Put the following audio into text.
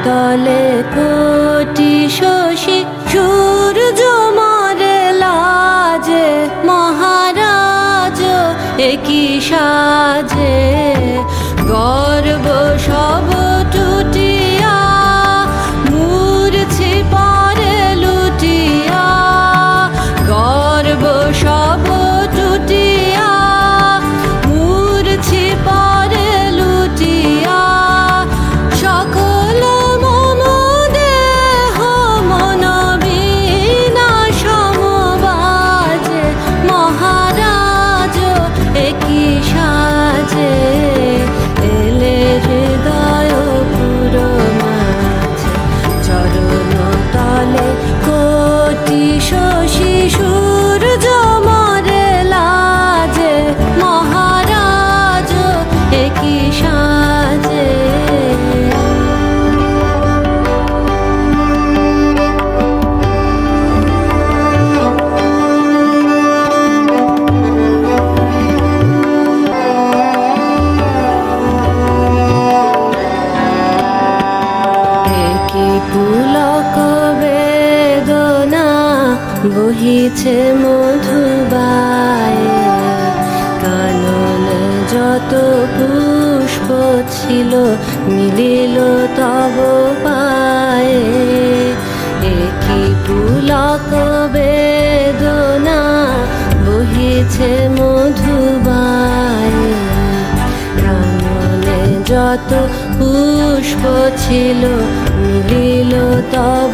তলে কোটি শশী সূর্য মরে লাজে মহারাজ একই সাজে গর্ব সব টুটিয়া মূর্ছি পরে লুটিয়া গর্ব সব টুটিয়া মূর্ছি পরে লুটিয়া সকল মম দেহ মন বিনা সমবাজে মহারাজ একই সাজে এলে হৃদয় পুরো মাঝে চরণ তলে কোটি শশী সূর্য মরে লাজে মহারাজ একই সাজে পুলক বেদনা বহিছে মধুবায়ে কাননে যত পুষ্প ছিল মিলিল তব পায়ে একই পুলক বেদনা বহিছে মধুবায়ে কাননে যত পুষ্প ছিল মিলিল তব